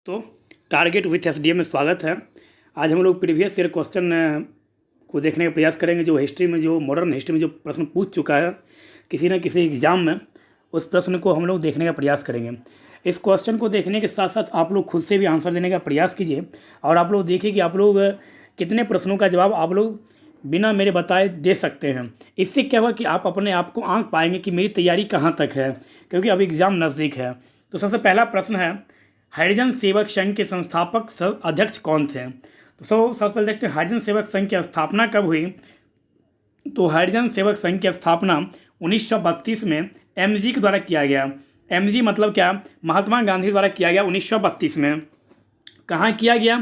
तो target with SDM में स्वागत है। आज हम लोग प्रीवियस ईयर क्वेश्चन को देखने का प्रयास करेंगे। जो हिस्ट्री में, जो मॉडर्न हिस्ट्री में जो प्रश्न पूछ चुका है किसी न किसी एग्ज़ाम में, उस प्रश्न को हम लोग देखने का प्रयास करेंगे। इस क्वेश्चन को देखने के साथ साथ आप लोग खुद से भी आंसर देने का प्रयास कीजिए और आप लोग देखिए कि आप लोग कितने प्रश्नों का जवाब आप लोग बिना मेरे बताए दे सकते हैं। इससे क्या हुआ कि आप अपने आप को आंक पाएंगे कि मेरी तैयारी कहाँ तक है, क्योंकि अब एग्ज़ाम नज़दीक है। तो सबसे पहला प्रश्न है, हरिजन सेवक संघ के संस्थापक अध्यक्ष कौन थे? तो सबसे पहले देखते हैं हरिजन सेवक संघ की स्थापना कब हुई। तो हरिजन सेवक संघ की स्थापना 1932 में एमजी के द्वारा किया गया। एमजी मतलब क्या? महात्मा गांधी द्वारा किया गया 1932 में। कहाँ किया गया?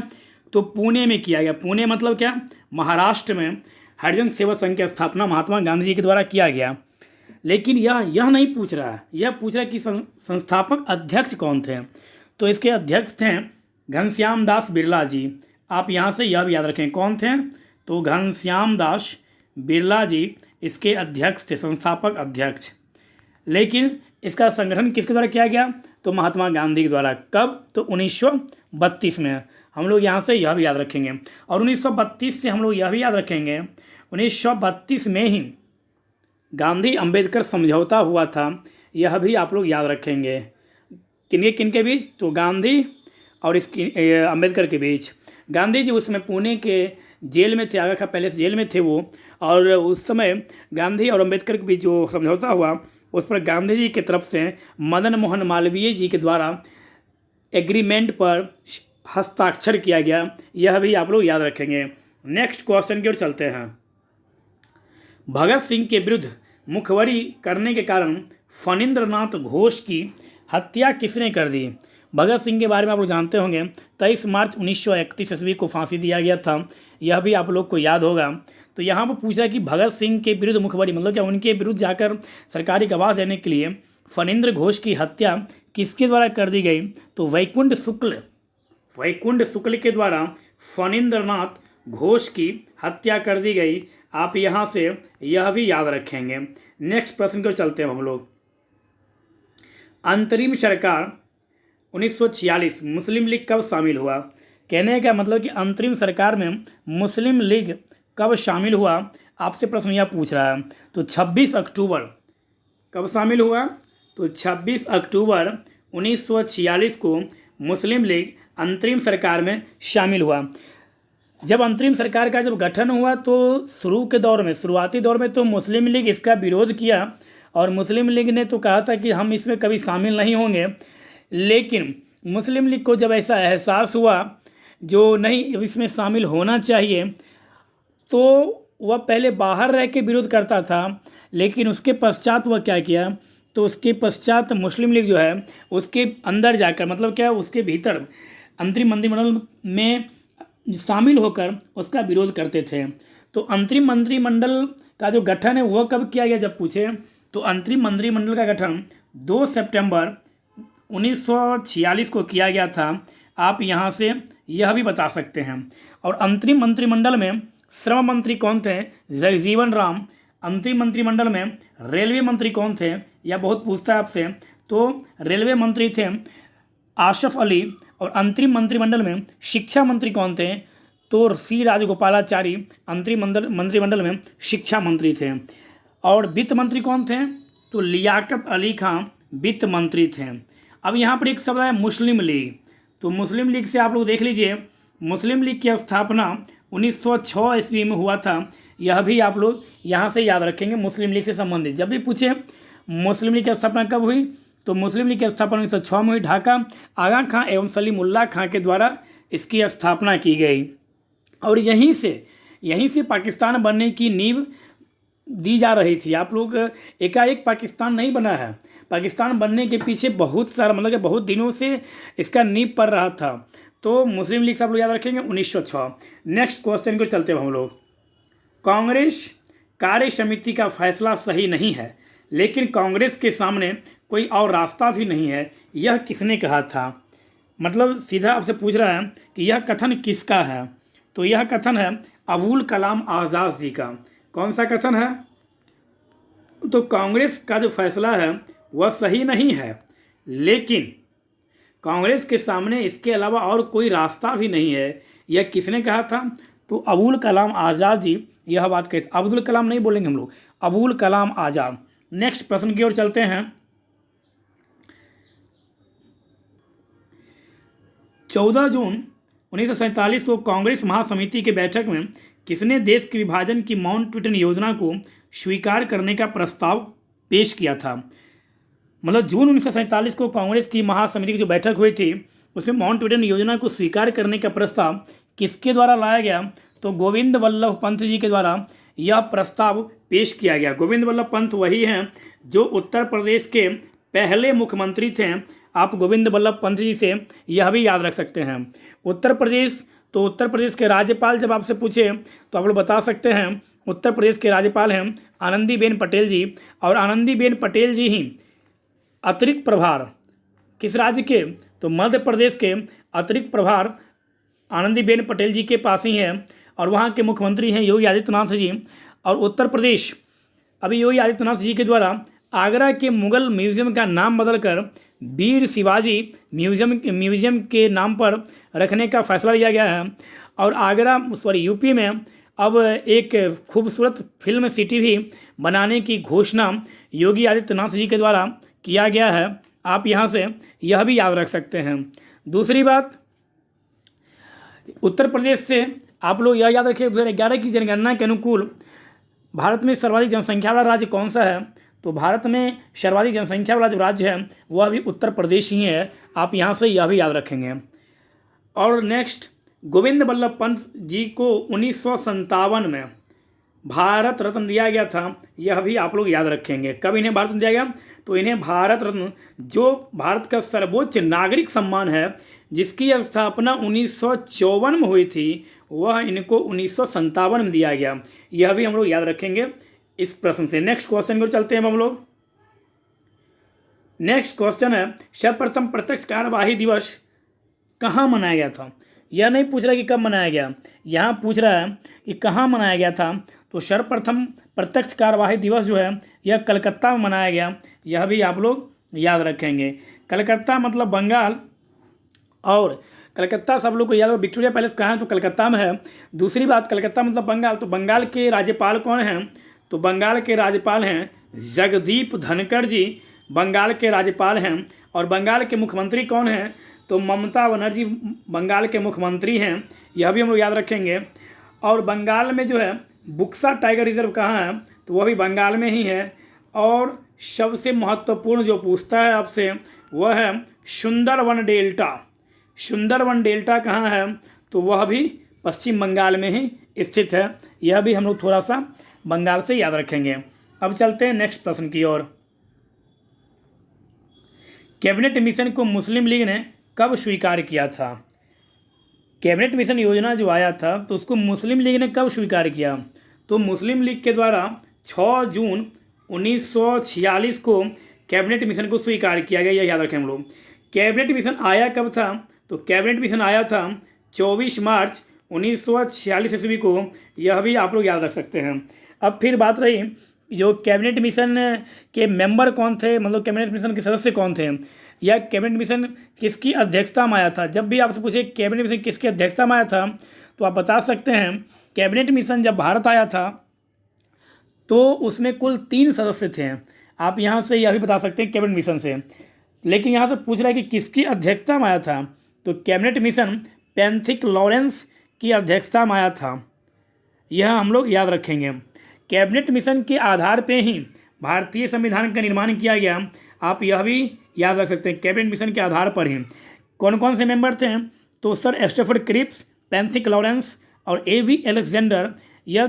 तो पुणे में किया गया। पुणे मतलब क्या? महाराष्ट्र में हरिजन सेवक संघ की स्थापना महात्मा गांधी जी के द्वारा किया गया। लेकिन यह नहीं पूछ रहा है, यह पूछ रहा है कि संस्थापक अध्यक्ष कौन थे। तो इसके अध्यक्ष थे घनश्याम दास बिरला जी। आप यहाँ से यह भी याद रखें कौन थे। तो घनश्याम दास बिरला जी इसके अध्यक्ष थे, संस्थापक अध्यक्ष। लेकिन इसका संगठन किसके द्वारा किया गया? तो महात्मा गांधी के द्वारा। कब? तो 1932 में। हम लोग यहाँ से यह भी याद रखेंगे। और 1932 से हम लोग यह भी याद रखेंगे 1932 में ही गांधी अंबेडकर समझौता हुआ था। यह भी आप लोग याद रखेंगे। किनके बीच? तो गांधी और इसकी अंबेडकर के बीच। गांधी जी उसमें पुणे के जेल में थे, आगा खा पैलेस जेल में थे वो। और उस समय गांधी और अंबेडकर के बीच जो समझौता हुआ उस पर गांधी जी की तरफ से मदन मोहन मालवीय जी के द्वारा एग्रीमेंट पर हस्ताक्षर किया गया। यह भी आप लोग याद रखेंगे। नेक्स्ट क्वेश्चन की ओर चलते हैं। भगत सिंह के विरुद्ध मुखबरी करने के कारण फणींद्रनाथ घोष की हत्या किसने कर दी? भगत सिंह के बारे में आप लोग जानते होंगे। 23 मार्च 1931 ईस्वी को फांसी दिया गया था। यह भी आप लोग को याद होगा। तो यहाँ पर पूछा कि भगत सिंह के विरुद्ध मुखबरी मतलब क्या? उनके विरुद्ध जाकर सरकारी गवाह देने के लिए फणींद्र घोष की हत्या किसके द्वारा कर दी गई? तो वैकुंठ शुक्ल के द्वारा फणींद्रनाथ घोष की हत्या कर दी गई। आप यहाँ से यह भी याद रखेंगे। नेक्स्ट प्रश्न को चलते हैं हम लोग। अंतरिम सरकार 1946 मुस्लिम लीग कब शामिल हुआ? कहने का मतलब कि अंतरिम सरकार में मुस्लिम लीग कब शामिल हुआ? आपसे प्रश्न यह पूछ रहा है। तो 26 अक्टूबर कब शामिल हुआ? तो 26 अक्टूबर 1946 को मुस्लिम लीग अंतरिम सरकार में शामिल हुआ। जब अंतरिम सरकार का जब गठन हुआ तो शुरुआती दौर में तो मुस्लिम लीग इसका विरोध किया और मुस्लिम लीग ने तो कहा था कि हम इसमें कभी शामिल नहीं होंगे। लेकिन मुस्लिम लीग को जब ऐसा एहसास हुआ जो नहीं इसमें शामिल होना चाहिए, तो वह पहले बाहर रह के विरोध करता था। लेकिन उसके पश्चात वह क्या किया? तो उसके पश्चात मुस्लिम लीग जो है उसके अंदर जाकर मतलब क्या, उसके भीतर अंतरिम मंत्रिमंडल में शामिल होकर उसका विरोध करते थे। तो अंतरिम मंत्रिमंडल का जो गठन है वह कब किया गया जब पूछे, तो अंतरिम मंत्रिमंडल का गठन 2 सितंबर 1946 को किया गया था। आप यहाँ से यह भी बता सकते हैं। और अंतरिम मंत्रिमंडल में श्रम मंत्री कौन थे? जगजीवन राम। अंतरिम मंत्रिमंडल में रेलवे मंत्री कौन थे? यह बहुत पूछता है आपसे। तो रेलवे मंत्री थे आशफ अली। और अंतरिम मंत्रिमंडल में शिक्षा मंत्री कौन थे? तो सी राजगोपालाचारी अंतरिम मंत्रिमंडल में शिक्षा मंत्री थे। और वित्त मंत्री कौन थे? तो लियाकत अली खां वित्त मंत्री थे। अब यहाँ पर एक शब्द है मुस्लिम लीग। तो मुस्लिम लीग से आप लोग देख लीजिए, मुस्लिम लीग की स्थापना 1906 ईस्वी में हुआ था। यह भी आप लोग यहाँ से याद रखेंगे। मुस्लिम लीग से संबंधित जब भी पूछे मुस्लिम लीग की स्थापना कब हुई, तो मुस्लिम लीग की स्थापना 1906 में हुई। ढाका आगा खां एवं सलीमुल्लाह खां के द्वारा इसकी स्थापना की गई। और यहीं से पाकिस्तान बनने की नींव दी जा रही थी। आप लोग एकाएक पाकिस्तान नहीं बना है। पाकिस्तान बनने के पीछे बहुत सारा मतलब कि बहुत दिनों से इसका नींव पड़ रहा था। तो मुस्लिम लीग से आप लोग याद रखेंगे 1906। नेक्स्ट क्वेश्चन को चलते हैं हम लोग। कांग्रेस कार्य समिति का फैसला सही नहीं है, लेकिन कांग्रेस के सामने कोई और रास्ता भी नहीं है, यह किसने कहा था? मतलब सीधा आपसे पूछ रहा है कि यह कथन किसका है? तो यह कथन है अबुल कलाम आज़ाद जी का। कौन सा कथन है? तो कांग्रेस का जो फैसला है वह सही नहीं है, लेकिन कांग्रेस के सामने इसके अलावा और कोई रास्ता भी नहीं है। यह किसने कहा था? तो अबुल कलाम आज़ाद जी यह बात कहते। अब्दुल कलाम नहीं बोलेंगे हम लोग, अबुल कलाम आज़ाद। नेक्स्ट प्रश्न की ओर चलते हैं। 14 जून 1947 को कांग्रेस महासमिति की बैठक में किसने देश के विभाजन की माउंटबेटन योजना को स्वीकार करने का प्रस्ताव पेश किया था? मतलब जून 1947 को कांग्रेस की महासमिति की जो बैठक हुई थी उसमें माउंटबेटन योजना को स्वीकार करने का प्रस्ताव किसके द्वारा लाया गया? तो गोविंद वल्लभ पंत जी के द्वारा यह प्रस्ताव पेश किया गया। गोविंद वल्लभ पंत वही हैं जो उत्तर प्रदेश के पहले मुख्यमंत्री थे। आप गोविंद वल्लभ पंत जी से यह भी याद रख सकते हैं। उत्तर प्रदेश के राज्यपाल जब आपसे पूछे तो आप लोग बता सकते हैं उत्तर प्रदेश के राज्यपाल हैं आनंदीबेन पटेल जी। और आनंदीबेन पटेल जी ही अतिरिक्त प्रभार किस राज्य के? तो मध्य प्रदेश के अतिरिक्त प्रभार आनंदीबेन पटेल जी के पास ही है। और वहाँ के मुख्यमंत्री हैं योगी आदित्यनाथ जी। और उत्तर प्रदेश अभी योगी आदित्यनाथ जी के द्वारा आगरा के मुगल म्यूजियम का नाम बदलकर वीर शिवाजी म्यूजियम के नाम पर रखने का फैसला लिया गया है। और यूपी में अब एक खूबसूरत फिल्म सिटी भी बनाने की घोषणा योगी आदित्यनाथ जी के द्वारा किया गया है। आप यहाँ से यह भी याद रख सकते हैं। दूसरी बात, उत्तर प्रदेश से आप लोग यह याद रखिए 2011 की जनगणना के अनुकूल भारत में सर्वाधिक जनसंख्या वाला राज्य कौन सा है? तो भारत में सर्वाधिक जनसंख्या वाला जो राज्य है वह भी उत्तर प्रदेश ही है। आप यहाँ से यह भी याद रखेंगे। और नेक्स्ट, गोविंद वल्लभ पंत जी को 1957 में भारत रत्न दिया गया था। यह भी आप लोग याद रखेंगे। कब इन्हें भारत रत्न दिया गया? तो इन्हें भारत रत्न, जो भारत का सर्वोच्च नागरिक सम्मान है, जिसकी स्थापना 1954 में हुई थी, वह इनको 1957 में दिया गया। यह भी हम लोग याद रखेंगे इस प्रश्न से। नेक्स्ट क्वेश्चन को चलते हैं हम लोग। नेक्स्ट क्वेश्चन है सर्वप्रथम प्रत्यक्ष कार्यवाही दिवस कहाँ मनाया गया था? यह नहीं पूछ रहा कि कब मनाया गया, यहाँ पूछ रहा है कि कहाँ मनाया गया था। तो सर्वप्रथम प्रत्यक्ष कार्यवाही दिवस जो है यह कलकत्ता में मनाया गया। यह भी आप लोग याद रखेंगे। कलकत्ता मतलब बंगाल, और कलकत्ता सब लोग को याद हो। विक्टोरिया पैलेस कहाँ है? तो कलकत्ता में है। दूसरी बात, कलकत्ता मतलब बंगाल, तो बंगाल के राज्यपाल कौन हैं? तो बंगाल के राज्यपाल हैं जगदीप धनखड़ जी, बंगाल के राज्यपाल हैं। और बंगाल के मुख्यमंत्री कौन हैं? तो ममता बनर्जी बंगाल के मुख्यमंत्री हैं। यह भी हम लोग याद रखेंगे। और बंगाल में जो है बुक्सा टाइगर रिजर्व कहाँ है? तो वह भी बंगाल में ही है। और सबसे महत्वपूर्ण जो पूछता है आपसे वह है सुंदरवन डेल्टा। सुंदरवन डेल्टा कहाँ है? तो वह भी पश्चिम बंगाल में ही स्थित है। यह भी हम लोग थोड़ा सा बंगाल से याद रखेंगे। अब चलते हैं नेक्स्ट प्रश्न की ओर। कैबिनेट मिशन को मुस्लिम लीग ने कब स्वीकार किया था? कैबिनेट मिशन योजना जो आया था तो उसको मुस्लिम लीग ने कब स्वीकार किया? तो मुस्लिम लीग के द्वारा 6 जून 1946 को कैबिनेट मिशन को स्वीकार किया गया। यह याद रखें हम लोग। कैबिनेट मिशन आया कब था? तो कैबिनेट मिशन आया था 24 मार्च 1946 ईस्वी को। यह भी आप लोग याद रख सकते हैं। अब फिर बात रही जो कैबिनेट मिशन के मेंबर कौन थे, मतलब कैबिनेट मिशन के सदस्य कौन थे, या कैबिनेट मिशन किसकी अध्यक्षता में आया था। जब भी आपसे पूछे कैबिनेट मिशन किसकी अध्यक्षता में आया था तो आप बता सकते हैं कैबिनेट मिशन जब भारत आया था तो उसमें कुल 3 सदस्य थे। आप यहाँ से यह भी बता सकते हैं कैबिनेट मिशन से। लेकिन यहाँ से पूछ रहा है कि किसकी अध्यक्षता में आया था, तो कैबिनेट मिशन पैंथिक लॉरेंस की अध्यक्षता में आया था। यह हम लोग याद रखेंगे। कैबिनेट मिशन के आधार पे ही भारतीय संविधान का निर्माण किया गया। आप यह भी याद रख सकते हैं कैबिनेट मिशन के आधार पर ही। कौन कौन से मेंबर थे? तो सर एस्टोफर्ड क्रिप्स, पैंथिक लॉरेंस और A.V. अलेक्जेंडर यह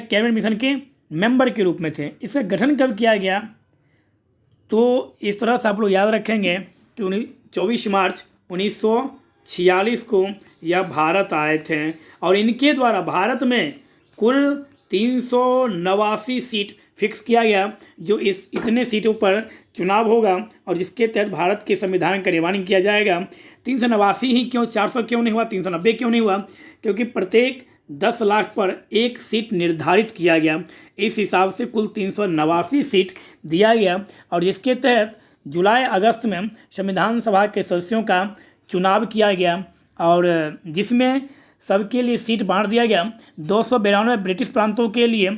कैबिनेट मिशन के मेंबर के रूप में थे। इसका गठन कब किया गया? तो इस तरह से आप लोग याद रखेंगे कि 24 मार्च 1946 को यह भारत आए थे। और इनके द्वारा भारत में कुल 389 सीट फिक्स किया गया, जो इतने सीटों पर चुनाव होगा और जिसके तहत भारत के संविधान का निर्माण किया जाएगा। 389 ही क्यों, 400 क्यों नहीं हुआ, 390 क्यों नहीं हुआ? क्योंकि प्रत्येक 10 लाख पर एक सीट निर्धारित किया गया। इस हिसाब से कुल 389 सीट दिया गया और जिसके तहत जुलाई अगस्त में संविधान सभा के सदस्यों का चुनाव किया गया और जिसमें सबके लिए सीट बांट दिया गया। 292 ब्रिटिश प्रांतों के लिए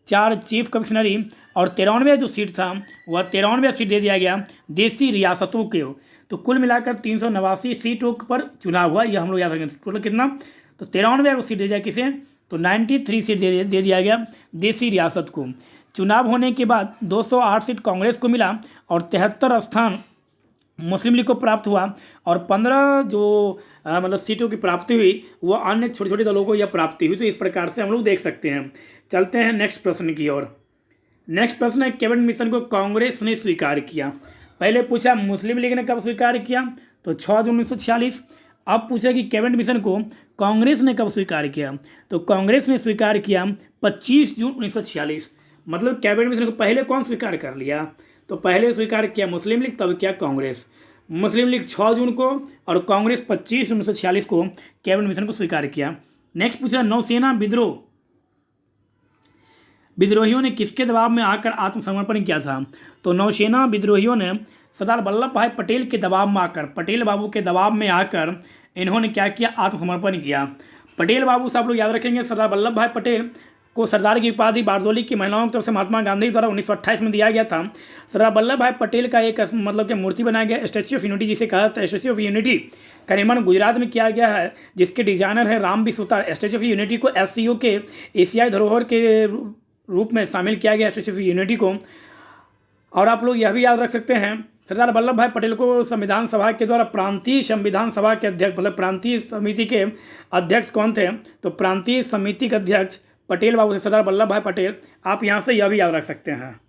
4 चीफ कमिश्नरी और 93 जो सीट था वह 93 सीट दे दिया गया देसी रियासतों के। तो कुल मिलाकर 389 सीटों पर चुनाव हुआ, यह हम लोग याद रखेंगे। टोटल कितना, तो 93 को सीट दे दिया किसे, तो 93 सीट दे दिया गया देसी रियासत को। चुनाव होने के बाद 208 सीट कांग्रेस को मिला और 73 स्थान मुस्लिम लीग को प्राप्त हुआ और 15 जो मतलब सीटों की प्राप्ति हुई वो अन्य छोटे छोटे दलों को यह प्राप्ति हुई। तो इस प्रकार से हम लोग देख सकते हैं। चलते हैं नेक्स्ट प्रश्न की ओर। नेक्स्ट प्रश्न है, कैबिनेट मिशन को कांग्रेस ने स्वीकार किया। पहले पूछा मुस्लिम लीग ने कब स्वीकार किया, तो 6 जून 1946। अब पूछा कि कैबिनेट मिशन को कांग्रेस ने कब स्वीकार किया, तो कांग्रेस ने स्वीकार किया 25 जून 1946। मतलब कैबिनेट मिशन को पहले कौन स्वीकार कर लिया, तो पहले स्वीकार किया मुस्लिम लीग, तब क्या कांग्रेस। मुस्लिम लीग 6 जून को और कांग्रेस 25 जून 1946 को कैबिनेट मिशन को स्वीकार किया। नेक्स्ट पूछा, नौसेना विद्रोहियों ने किसके दबाव में आकर आत्मसमर्पण किया था, तो नौसेना विद्रोहियों ने सरदार वल्लभ भाई पटेल के दबाव में आकर, पटेल बाबू के दबाव में आकर इन्होंने क्या किया, आत्मसमर्पण किया। पटेल बाबू से आप लोग याद रखेंगे, सरदार वल्लभ भाई पटेल को सरदार की उपाधि बारदोली की महिलाओं की तरफ से महात्मा गांधी द्वारा 1928 में दिया गया था। सरदार वल्लभ भाई पटेल का एक मतलब कि मूर्ति बनाया गया, स्टैच्यू ऑफ यूनिटी जिसे कहा जाता है। स्टैच्यू ऑफ यूनिटी का निर्माण गुजरात में किया गया है, जिसके डिजाइनर है Ram B Sutar. Statue of Unity को SCO के एशियाई धरोहर के रूप में शामिल किया गया स्टैच्यू ऑफ यूनिटी को। और आप लोग यह भी याद रख सकते हैं, सरदार वल्लभ भाई पटेल को संविधान सभा के द्वारा प्रांतीय संविधान सभा के अध्यक्ष, मतलब प्रांतीय समिति के अध्यक्ष कौन थे, तो प्रांतीय समिति के अध्यक्ष पटेल बाबू से सरदार वल्लभ भाई पटेल। आप यहाँ से यह भी याद रख सकते हैं,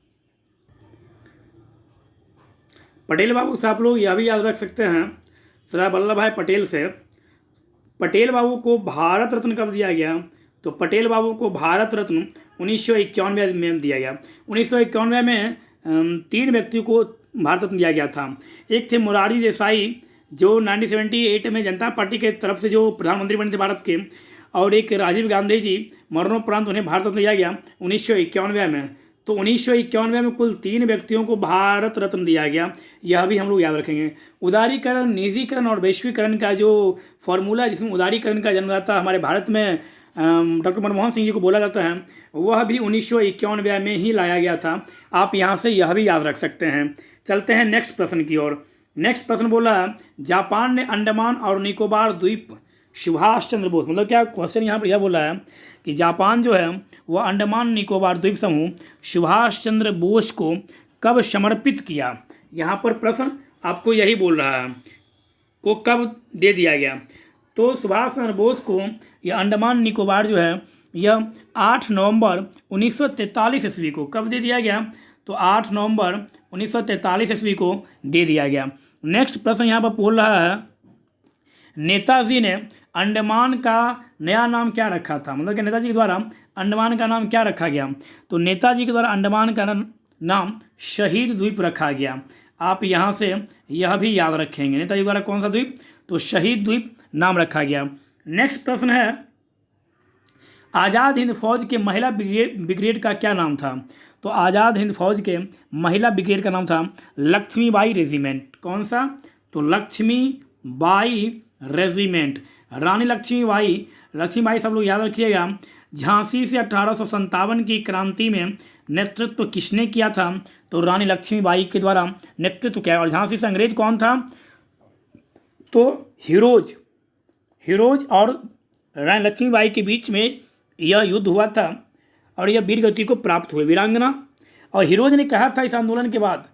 पटेल बाबू से आप लोग यह भी याद रख सकते हैं, सरदार वल्लभ भाई पटेल से पटेल बाबू को भारत रत्न कब दिया गया, तो पटेल बाबू को भारत रत्न 1991 में दिया गया। 1991 में 3 व्यक्तियों को भारत रत्न दिया गया था। एक थे मोरारजी देसाई जो 1978 में जनता पार्टी के तरफ से जो प्रधानमंत्री बने थे भारत के, और एक राजीव गांधी जी, मरणोपरांत उन्हें भारत रत्न दिया गया 1991 में। तो 1991 में कुल 3 व्यक्तियों को भारत रत्न दिया गया, यह भी हम लोग याद रखेंगे। उदारीकरण, निजीकरण और वैश्वीकरण का जो फॉर्मूला जिसमें उदारीकरण का जन्मदाता हमारे भारत में डॉक्टर मनमोहन सिंह जी को बोला जाता है, वह भी 1991 में ही लाया गया था। आप यहाँ से यह भी याद रख सकते हैं। चलते हैं नेक्स्ट प्रश्न की ओर। नेक्स्ट प्रश्न बोला, जापान ने अंडमान और निकोबार द्वीप सुभाष चंद्र बोस, मतलब क्या क्वेश्चन यहाँ पर यह बोला है कि जापान जो है वह अंडमान निकोबार द्वीप समूह सुभाष चंद्र बोस को कब समर्पित किया। यहाँ पर प्रश्न आपको यही बोल रहा है, को कब दे दिया गया। तो सुभाष चंद्र बोस को यह अंडमान निकोबार जो है यह 8 नवंबर 1943 ईस्वी को कब दे दिया गया, तो 8 नवंबर 1943 ईस्वी को दे दिया गया। नेक्स्ट प्रश्न यहाँ पर बोल रहा है, नेताजी ने अंडमान का नया नाम क्या रखा था, मतलब कि नेताजी के द्वारा अंडमान का नाम क्या रखा गया, तो नेताजी के द्वारा अंडमान का नाम शहीद द्वीप रखा गया। आप यहाँ से यह भी याद रखेंगे, नेताजी द्वारा कौन सा द्वीप, तो शहीद द्वीप नाम रखा गया। नेक्स्ट प्रश्न है, आज़ाद हिंद फौज के महिला ब्रिगेड का क्या नाम था, तो आज़ाद हिंद फौज के महिला ब्रिगेड का नाम था लक्ष्मीबाई रेजिमेंट। कौन सा, तो लक्ष्मीबाई रेजिमेंट। रानी लक्ष्मीबाई सब लोग याद रखिएगा। झांसी से 1857 की क्रांति में नेतृत्व किसने किया था, तो रानी लक्ष्मीबाई के द्वारा नेतृत्व किया। और झांसी से अंग्रेज कौन था, तो हीरोज और रानी लक्ष्मीबाई के बीच में यह युद्ध हुआ था और यह वीर गति को प्राप्त हुए, वीरांगना। और हीरोज ने कहा था इस आंदोलन के बाद,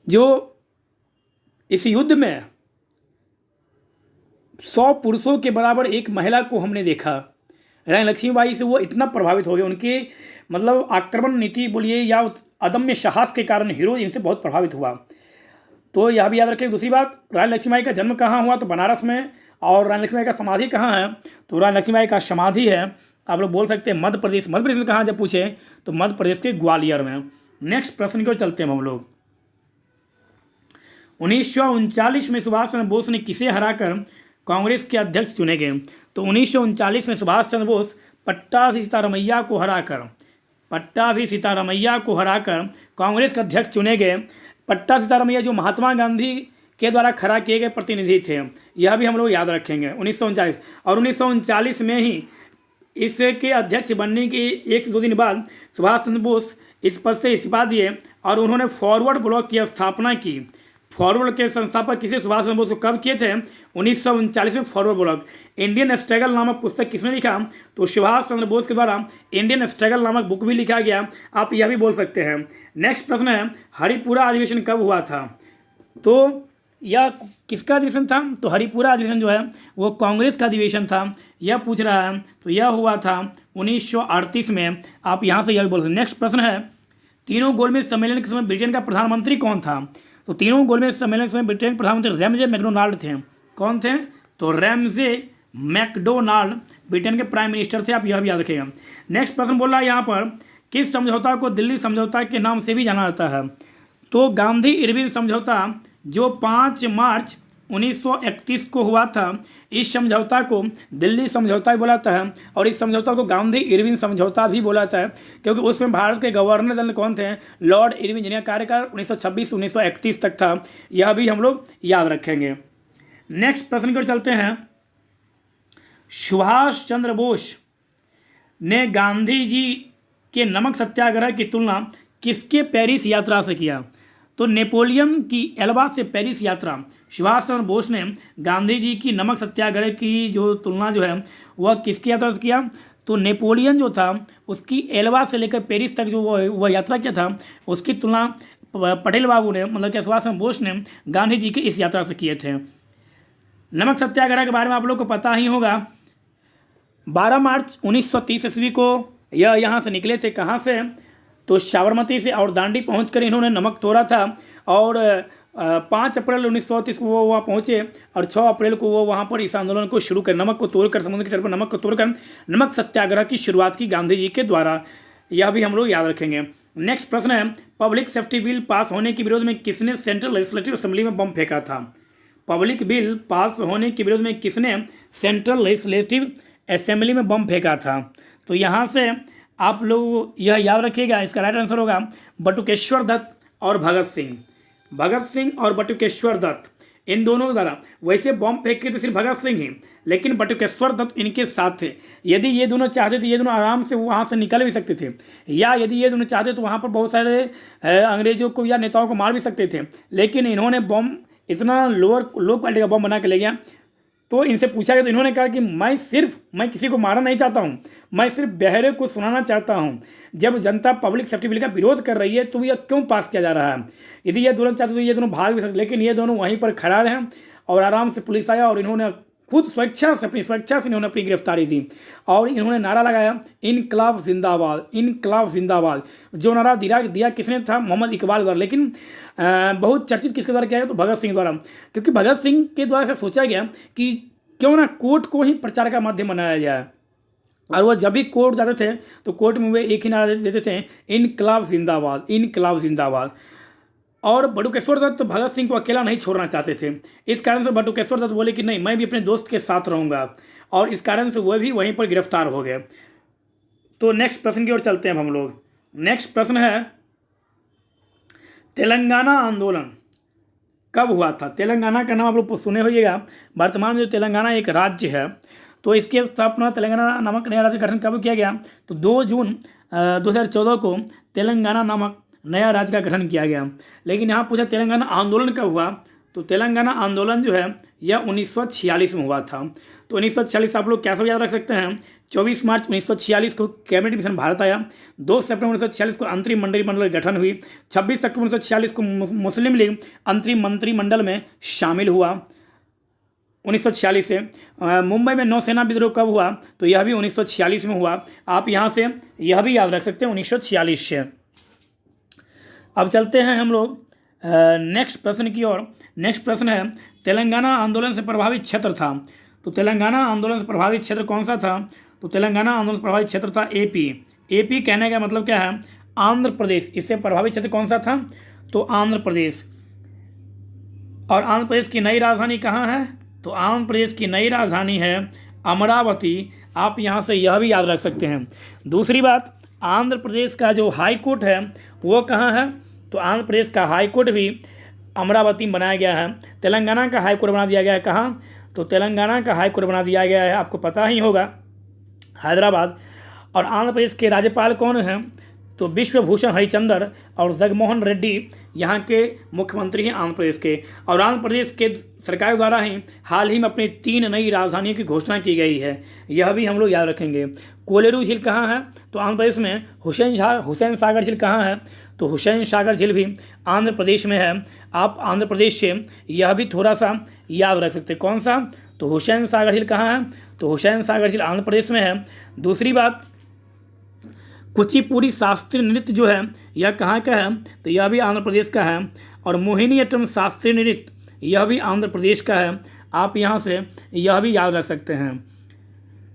जो इस युद्ध में 100 पुरुषों के बराबर एक महिला को हमने देखा। रानी लक्ष्मीबाई से वो इतना प्रभावित हो गए, उनके मतलब आक्रमण नीति बोलिए या अदम्य साहस के कारण हीरोज इनसे बहुत प्रभावित हुआ। तो यह भी याद रखें। दूसरी बात, रानी लक्ष्मीबाई का जन्म कहाँ हुआ, तो बनारस में। और रानी लक्ष्मीबाई का समाधि कहाँ है, तो रानी लक्ष्मीबाई का समाधि है आप लोग बोल सकते हैं मध्य प्रदेश। मध्य प्रदेश में कहाँ जब पूछे तो मध्य प्रदेश के ग्वालियर में। नेक्स्ट प्रश्न की ओर चलते हैं हम लोग। 1939 में सुभाष चंद्र बोस ने किसे हराकर कांग्रेस के अध्यक्ष चुने गए, तो 1939 में सुभाष चंद्र बोस पट्टाभी सीतारमैया को हराकर कांग्रेस के अध्यक्ष चुने गए। पट्टा सीतारामैया जो महात्मा गांधी के द्वारा खड़ा किए गए प्रतिनिधि थे, यह भी हम लोग याद रखेंगे। 1939 और 1939 में ही इसके अध्यक्ष बनने के 1 से 2 दिन बाद सुभाष चंद्र बोस इस पद से इस्तीफा दिए और उन्होंने फॉरवर्ड ब्लॉक की स्थापना की। फॉरवर्ड के संस्थापक किसे सुभाष चंद्र बोस को कब किए थे? 1939 में फॉरवर्ड ब्लॉक। इंडियन स्ट्रगल नामक पुस्तक किसने लिखा? तो सुभाष चंद्र बोस के द्वारा इंडियन स्ट्रगल नामक बुक भी लिखा गया, आप यह भी बोल सकते हैं। नेक्स्ट प्रश्न है, हरिपुरा अधिवेशन कब हुआ था? तो यह किसका अधिवेशन था? तो हरिपुरा अधिवेशन जो है वो कांग्रेस का अधिवेशन था, यह पूछ रहा है। तो यह हुआ था 1938 में, आप यहाँ से यह भी बोल सकते हैं। नेक्स्ट प्रश्न है, तीनों गोलमेज सम्मेलन के समय ब्रिटेन का प्रधानमंत्री कौन था? तो तीनों गोलमेज सम्मेलन के समय ब्रिटेन के प्रधानमंत्री रैमजे मैकडोनाल्ड थे। कौन थे? तो रैमजे मैकडोनाल्ड ब्रिटेन के प्राइम मिनिस्टर थे, आप यह भी याद रखिएगा। नेक्स्ट प्रश्न बोल रहा है यहाँ पर, किस समझौता को दिल्ली समझौता के नाम से भी जाना जाता है? तो गांधी इरविन समझौता जो 5 मार्च 1931 को हुआ था, इस समझौता को दिल्ली समझौता भी बोला जाता है और इस समझौता को गांधी इरविन समझौता भी बोला जाता है, क्योंकि उसमें भारत के गवर्नर जनरल कौन थे? लॉर्ड इरविन, जिनका कार्यकाल 1926 से 1931 तक था, यह भी हम लोग याद रखेंगे। नेक्स्ट प्रश्न की ओर चलते हैं। सुभाष चंद्र बोस ने गांधी जी के नमक सत्याग्रह की तुलना किसके पेरिस यात्रा से किया? तो नेपोलियन की एल्बा से पेरिस यात्रा, सुभाष चंद्र बोस ने गांधी जी की नमक सत्याग्रह की जो तुलना जो है वह किसकी यात्रा से किया? तो नेपोलियन जो था उसकी एल्बा से लेकर पेरिस तक जो वह यात्रा किया था, उसकी तुलना पटेल बाबू ने, मतलब कि सुभाष चंद्र बोस ने गांधी जी की इस यात्रा से किए थे। नमक सत्याग्रह के बारे में आप लोग को पता ही होगा। 12 मार्च 1930 ईस्वी को यह यहाँ से निकले थे। कहाँ से? तो साबरमती से, और दांडी पहुंचकर इन्होंने नमक तोड़ा था और 5 अप्रैल 1930 को वो वहाँ पहुँचे और 6 अप्रैल को वो वहाँ पर इस आंदोलन को शुरू कर, नमक को तोड़कर, समुद्र के तट पर नमक को तोड़कर नमक सत्याग्रह की शुरुआत की गांधी जी के द्वारा, यह भी हम लोग याद रखेंगे। नेक्स्ट प्रश्न है, पब्लिक सेफ्टी बिल पास होने के विरोध में किसने सेंट्रल लेजिस्लेटिव असेंबली में बम फेंका था? पब्लिक बिल पास होने के विरोध में किसने सेंट्रल लेजिस्लेटिव असेंबली में बम फेंका था? तो यहाँ से आप लोग यह याद रखिएगा, इसका राइट आंसर होगा बटुकेश्वर दत्त और भगत सिंह। भगत सिंह और बटुकेश्वर दत्त, इन दोनों के द्वारा। वैसे बम फेंके तो सिर्फ भगत सिंह ही, लेकिन बटुकेश्वर दत्त इनके साथ थे। यदि ये दोनों चाहते तो ये दोनों आराम से वहाँ से निकल भी सकते थे, या यदि ये दोनों चाहते तो वहाँ पर बहुत सारे अंग्रेजों को या नेताओं को मार भी सकते थे, लेकिन इन्होंने बम इतना लो क्वालिटी का बम बना के ले गया। तो इनसे पूछा गया तो इन्होंने कहा कि मैं किसी को मारना नहीं चाहता हूँ, मैं सिर्फ बहरे को सुनाना चाहता हूँ। जब जनता पब्लिक सेफ्टी बिल का विरोध कर रही है तो यह क्यों पास किया जा रहा है? यदि ये दोनों चाहते तो ये दोनों भाग भी सकते, लेकिन ये दोनों वहीं पर खड़ा रहे और आराम से पुलिस आया और इन्होंने खुद स्वेच्छा से इन्होंने अपनी गिरफ्तारी दी और इन्होंने नारा लगाया, इनकलाब जिंदाबाद, इनकलाब जिंदाबाद। जो नारा दिया किसने था? मोहम्मद इकबाल द्वारा। लेकिन बहुत चर्चित किसके द्वारा किया गया? तो भगत सिंह द्वारा, क्योंकि भगत सिंह के द्वारा से सोचा गया कि क्यों ना कोर्ट को ही प्रचार का माध्यम बनाया जाए। और वह जब भी कोर्ट जाते थे तो कोर्ट में वे एक ही नारा देते थे, इनकलाब जिंदाबाद, इनकलाब जिंदाबाद। और बटुकेश्वर दत्त तो भगत सिंह को अकेला नहीं छोड़ना चाहते थे। इस कारण से बटुकेश्वर दत्त बोले कि नहीं, मैं भी अपने दोस्त के साथ रहूँगा, और इस कारण से वह भी वहीं पर गिरफ्तार हो गए। तो नेक्स्ट प्रश्न की ओर चलते हैं हम लोग। नेक्स्ट प्रश्न है, तेलंगाना आंदोलन कब हुआ था? तेलंगाना का नाम आप लोग सुने होइएगा। वर्तमान में जो तेलंगाना एक राज्य है, तो इसकी स्थापना तेलंगाना नामक नया राज्य गठन कब किया गया? तो 2 जून 2014 को तेलंगाना नामक नया राज्य का गठन किया गया। लेकिन यहाँ पूछा तेलंगाना आंदोलन कब हुआ? तो तेलंगाना आंदोलन जो है यह 1946 में हुआ था। तो 1946 आप लोग कैसे याद रख सकते हैं? 24 मार्च 1946 को कैबिनेट मिशन भारत आया। 2 सितंबर 1946 को अंतरिम मंत्रिमंडल गठन हुई। 26 अक्टूबर 1946 को मुस्लिम लीग अंतरिम मंत्रिमंडल में शामिल हुआ 1946 से। मुंबई में नौसेना विद्रोह कब हुआ? तो यह भी 1946 में हुआ। आप यहाँ से यह भी याद रख सकते हैं 1946 से। अब चलते हैं हम लोग नेक्स्ट प्रश्न की ओर। नेक्स्ट प्रश्न है, तेलंगाना आंदोलन से प्रभावित क्षेत्र था। तो तेलंगाना आंदोलन से प्रभावित क्षेत्र कौन सा था? तो तेलंगाना आंदोलन से प्रभावित क्षेत्र था एपी। एपी कहने का मतलब क्या है? आंध्र प्रदेश। इससे प्रभावित क्षेत्र कौन सा था? तो आंध्र प्रदेश। और आंध्र प्रदेश की नई राजधानी कहाँ है? तो आंध्र प्रदेश की नई राजधानी है अमरावती। आप यहाँ से यह भी याद रख सकते हैं। दूसरी बात, आंध्र प्रदेश का जो हाई कोर्ट है वो कहाँ है? तो आंध्र प्रदेश का हाई कोर्ट भी अमरावती में बनाया गया है। तेलंगाना का हाई कोर्ट बना दिया गया है कहाँ? तो तेलंगाना का हाई कोर्ट बना दिया गया है, आपको पता ही होगा, हैदराबाद। और आंध्र प्रदेश के राज्यपाल कौन हैं? तो विश्वभूषण हरिचंदर और जगमोहन रेड्डी यहाँ के मुख्यमंत्री हैं आंध्र प्रदेश के। और आंध्र प्रदेश के सरकार द्वारा ही हाल ही में अपनी 3 नई राजधानियों की घोषणा की गई है, यह भी हम लोग याद रखेंगे। कोलेरू झील कहाँ है? तो आंध्र प्रदेश में। हुसैन सागर झील कहाँ है? तो हुसैन सागर झील भी आंध्र प्रदेश में है। आप आंध्र प्रदेश से यह भी थोड़ा सा याद रख सकते हैं, कौन सा? तो हुसैन सागर झील कहाँ है? तो हुसैन सागर झील आंध्र प्रदेश में है। दूसरी बात, कुचिपुड़ी शास्त्रीय नृत्य जो है यह कहाँ का है? तो यह भी आंध्र प्रदेश का है। और मोहिनीअट्टम शास्त्रीय नृत्य यह भी आंध्र प्रदेश का है। आप यहाँ से यह भी याद रख सकते हैं।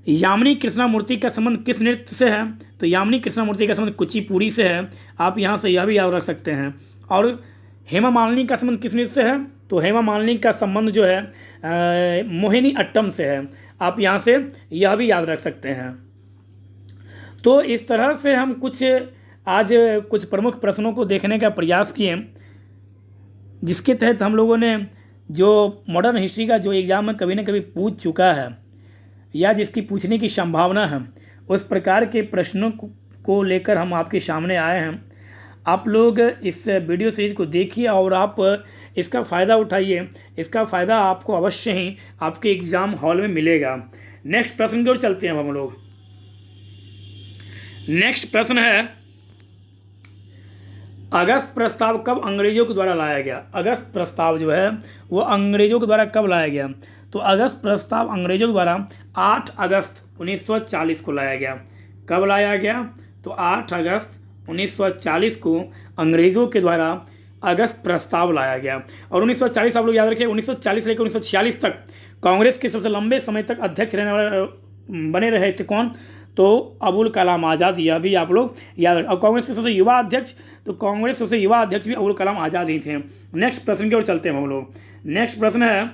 यामिनी कृष्णामूर्ति का संबंध किस नृत्य से है? तो यामिनी कृष्णामूर्ति का संबंध कुचिपुड़ी से है। आप यहाँ से यह भी याद रख सकते हैं। और हेमा मालिनी का संबंध किस नृत्य से है? तो हेमा मालिनी का संबंध जो है मोहिनीअट्टम से है। आप यहाँ से यह भी याद रख सकते हैं। तो इस तरह से हम आज कुछ प्रमुख प्रश्नों को देखने का प्रयास किए, जिसके तहत हम लोगों ने जो मॉडर्न हिस्ट्री का जो एग्ज़ाम में कभी न कभी पूछ चुका है या जिसकी पूछने की संभावना है, उस प्रकार के प्रश्नों को लेकर हम आपके सामने आए हैं। आप लोग इस वीडियो सीरीज़ को देखिए और आप इसका फ़ायदा उठाइए। इसका फ़ायदा आपको अवश्य ही आपके एग्ज़ाम हॉल में मिलेगा। नेक्स्ट प्रश्न की ओर चलते हैं हम लोग। नेक्स्ट प्रश्न है, अगस्त प्रस्ताव कब अंग्रेजों के द्वारा लाया गया? अगस्त प्रस्ताव जो है वो अंग्रेजों के द्वारा कब लाया गया? तो अगस्त प्रस्ताव अंग्रेजों के द्वारा 8 अगस्त 1940 को लाया गया। कब लाया गया? तो 8 अगस्त 1940 को अंग्रेज़ों के द्वारा अगस्त प्रस्ताव लाया गया। और 1940 आप लोग याद रखिए, 1940 से लेकर 1946 तक कांग्रेस के सबसे लंबे समय तक अध्यक्ष रहने वाले बने रहे थे कौन? तो अबुल कलाम आज़ाद। यह भी आप लोग याद रखें। और कांग्रेस के सबसे युवा अध्यक्ष, तो कांग्रेस सबसे युवा अध्यक्ष भी अबुल कलाम आज़ाद ही थे। नेक्स्ट प्रश्न की ओर चलते हैं हम लोग। नेक्स्ट प्रश्न है,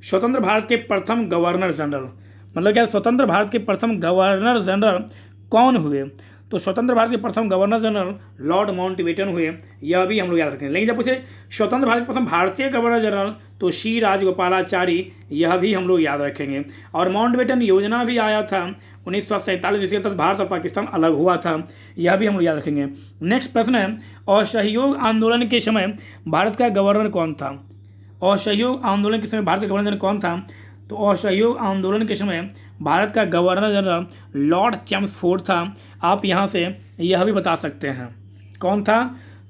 स्वतंत्र भारत के प्रथम गवर्नर जनरल, मतलब क्या स्वतंत्र भारत के प्रथम गवर्नर जनरल कौन हुए? तो स्वतंत्र भारत के प्रथम गवर्नर जनरल लॉर्ड माउंटबेटन हुए। यह भी हम लोग याद रखेंगे। लेकिन जब पूछे स्वतंत्र भारत के प्रथम भारतीय गवर्नर जनरल, तो सी राजगोपालाचारी, यह भी हम लोग याद रखेंगे। और माउंटबेटन योजना भी आया था 1947, जिसके तहत भारत और पाकिस्तान अलग हुआ था, यह भी हम लोग याद रखेंगे। नेक्स्ट प्रश्न है, असहयोग आंदोलन के समय भारत का गवर्नर कौन था? असहयोग आंदोलन के समय भारत का गवर्नर जनरल कौन था? तो असहयोग आंदोलन के समय भारत का गवर्नर जनरल लॉर्ड चैम्सफोर्ड था। आप यहाँ से यह भी बता सकते हैं कौन था?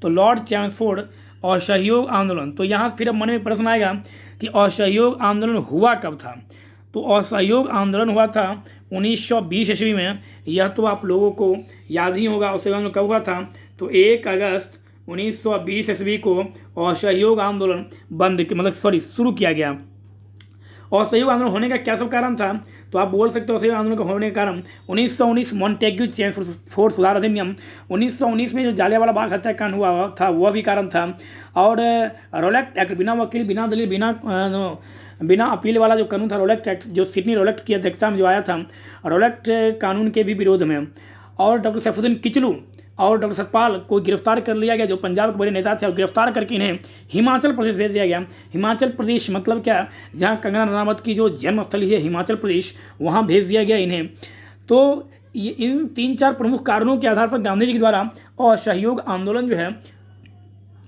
तो लॉर्ड चैम्सफोर्ड। असहयोग आंदोलन, तो यहाँ फिर अब मन में प्रश्न आएगा कि असहयोग आंदोलन हुआ कब था? तो असहयोग आंदोलन हुआ था 1920 ईस्वी में। यह तो आप लोगों को याद ही होगा। असहयोग आंदोलन कब हुआ था? तो 1 अगस्त 1920 ईस्वी को असहयोग आंदोलन शुरू किया गया। असहयोग आंदोलन होने का क्या सब कारण था? तो आप बोल सकते हो असहयोग आंदोलन का होने का कारण 1919 मॉन्टेग्यू चेम्सफोर्ड सुधार अधिनियम, 1919 में जो जालियांवाला बाग हत्याकांड हुआ था वह भी कारण था। और रोलेक्ट एक्ट, बिना वकील, बिना दलील, बिना अपील वाला जो कानून था, रोलेक्ट एक्ट, जो सिडनी रोलेक्ट की अध्यक्षता में जो आया था, रोलेक्ट कानून के भी विरोध में। और डॉक्टर सैफुद्दीन किचलू और डॉक्टर सतपाल को गिरफ्तार कर लिया गया, जो पंजाब के बड़े नेता थे, और गिरफ्तार करके इन्हें हिमाचल प्रदेश भेज दिया गया। हिमाचल प्रदेश मतलब क्या? जहाँ कंगना रनावत की जो जन्मस्थली है हिमाचल प्रदेश, वहाँ भेज दिया गया इन्हें। तो ये इन 3-4 प्रमुख कारणों के आधार पर गांधी जी के द्वारा असहयोग आंदोलन जो है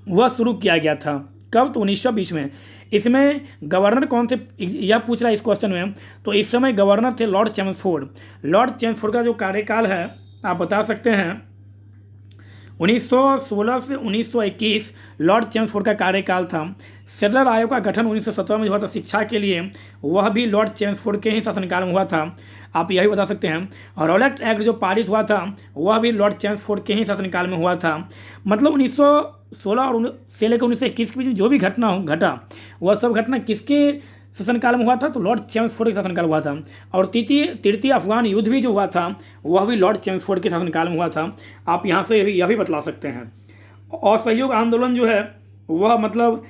वह शुरू किया गया था। कब? तो 1920 में। इसमें गवर्नर कौन थे, यह पूछ रहा है इस क्वेश्चन में। तो इस समय गवर्नर थे लॉर्ड चैम्सफोर्ड। लॉर्ड चैम्सफोर्ड का जो कार्यकाल है आप बता सकते हैं 1916 से 1921 लॉर्ड चैम्सफोर्ड का कार्यकाल था। सेडलर आयोग का गठन 1917 में हुआ था शिक्षा के लिए, वह भी लॉर्ड चैम्सफोर्ड के ही शासनकाल में हुआ था। आप यही बता सकते हैं। और रोलेक्ट एक्ट जो पारित हुआ था वह भी लॉर्ड चैम्सफोर्ड के ही शासनकाल में हुआ था। मतलब 1916 और से लेकर 1921 के बीच में जो भी घटा वह सब घटना किसके शासनकाल में हुआ था? तो लॉर्ड चैम्सफोर्ड के शासनकाल हुआ था। और तृतीय अफगान युद्ध भी जो हुआ था वह भी लॉर्ड चैम्सफोर्ड के शासनकाल में हुआ था। आप यहाँ से यह भी बतला सकते हैं। असहयोग आंदोलन जो है वह मतलब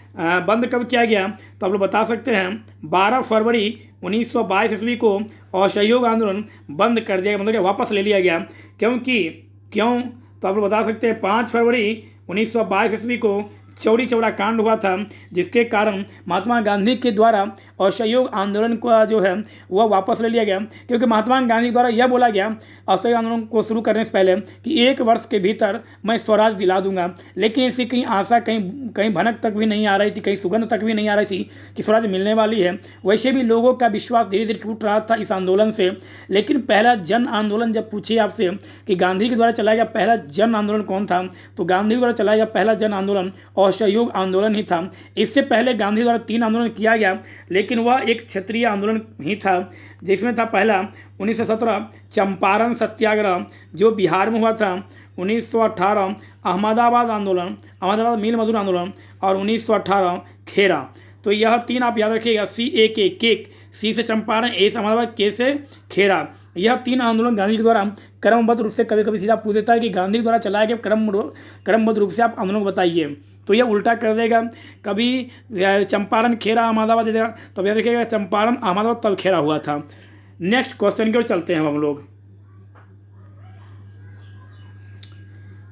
बंद कब किया गया? तो आप लोग बता सकते हैं 12 फरवरी 1922 ईस्वी को असहयोग आंदोलन बंद कर दिया गया, मतलब कि वापस ले लिया गया। क्यों? तो आप लोग बता सकते हैं 5 फरवरी 1922 ईस्वी को चौरी चौरा कांड हुआ था, जिसके कारण महात्मा गांधी के द्वारा असहयोग आंदोलन का जो है वह वापस ले लिया गया, क्योंकि महात्मा गांधी द्वारा यह बोला गया असहयोग आंदोलन को शुरू करने से पहले कि 1 वर्ष के भीतर मैं स्वराज दिला दूंगा, लेकिन इसकी कहीं आशा कहीं भनक तक भी नहीं आ रही थी, कहीं सुगंध तक भी नहीं आ रही थी कि स्वराज मिलने वाली है। वैसे भी लोगों का विश्वास धीरे धीरे टूट रहा था इस आंदोलन से। लेकिन पहला जन आंदोलन जब पूछिए आपसे कि गांधी के द्वारा चलाया गया पहला जन आंदोलन कौन था, तो गांधी द्वारा चलाया गया पहला जन आंदोलन असहयोग आंदोलन ही था। इससे पहले गांधी द्वारा 3 आंदोलन किया गया, लेकिन वह एक क्षेत्रीय आंदोलन ही था, जिसमें था पहला 1917 चंपारण सत्याग्रह जो बिहार में हुआ था, 1918 अहमदाबाद आंदोलन, अहमदाबाद मिल मजदूर आंदोलन, और 1918 खेरा। तो यह 3 आप याद रखिएगा, CAK केक, C से चंपारण, A से अहमदाबाद, K से खेरा। यह 3 आंदोलन गांधी के द्वारा क्रमबद्ध रूप से, कभी कभी सीधा पूछ देता है कि गांधी द्वारा चलाया गया क्रमबद्ध रूप से आप आंदोलन को बताइए, तो यह उल्टा कर देगा, कभी चंपारण खेरा अहमदाबाद दे देगा, तो याद रखिएगा चंपारण अहमदाबाद तब खेरा हुआ था। नेक्स्ट क्वेश्चन की ओर चलते हैं हम लोग।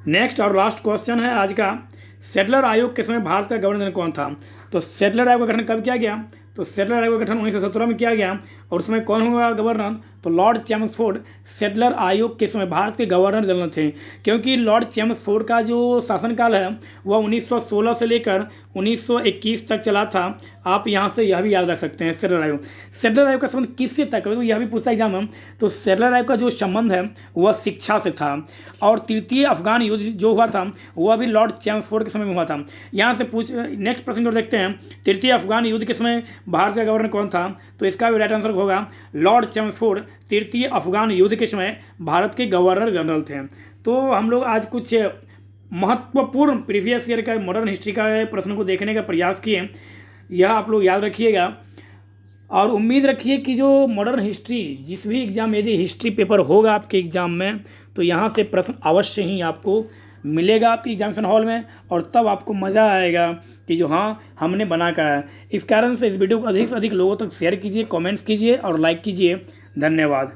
नेक्स्ट और लास्ट क्वेश्चन है आज का, सेटलर आयोग के समय भारत का गवर्नर कौन था? तो सेटलर आयोग का गठन कब किया गया? तो सेटलर आयोग का गठन 1917 में किया गया, और उसमें कौन हुआ गवर्नर? तो लॉर्ड चैम्सफोर्ड सेटलर आयोग के समय भारत के गवर्नर जनरल थे, क्योंकि लॉर्ड चैम्सफोर्ड का जो शासनकाल है वह 1916 से लेकर 1921 तक चला था। आप यहाँ से यह भी याद रख सकते हैं सेटलर आयोग का संबंध किससे था, तो यह भी पूछता एग्जाम में। तो सेटलर आयोग का जो संबंध है वह शिक्षा से था, और तृतीय अफगान युद्ध जो हुआ था वह भी लॉर्ड चैम्सफोर्ड के समय में हुआ था। यहाँ से नेक्स्ट प्रश्न को देखते हैं, तृतीय अफगान युद्ध के समय भारत का गवर्नर कौन था? तो इसका भी राइट आंसर होगा लॉर्ड चैम्सफोर्ड तृतीय अफगान युद्ध के समय भारत के गवर्नर जनरल थे। तो हम लोग आज कुछ महत्वपूर्ण प्रीवियस ईयर का मॉडर्न हिस्ट्री का प्रश्न को देखने का प्रयास किए, यह आप लोग याद रखिएगा, और उम्मीद रखिए कि जो मॉडर्न हिस्ट्री जिस भी एग्ज़ाम, यदि हिस्ट्री पेपर होगा आपके एग्ज़ाम में, तो यहाँ से प्रश्न अवश्य ही आपको मिलेगा आपके एग्जामिनेशन हॉल में, और तब आपको मज़ा आएगा कि जो हाँ हमने बना कर है। इस कारण से इस वीडियो को अधिक से अधिक लोगों तक शेयर कीजिए, कमेंट्स कीजिए और लाइक कीजिए। धन्यवाद।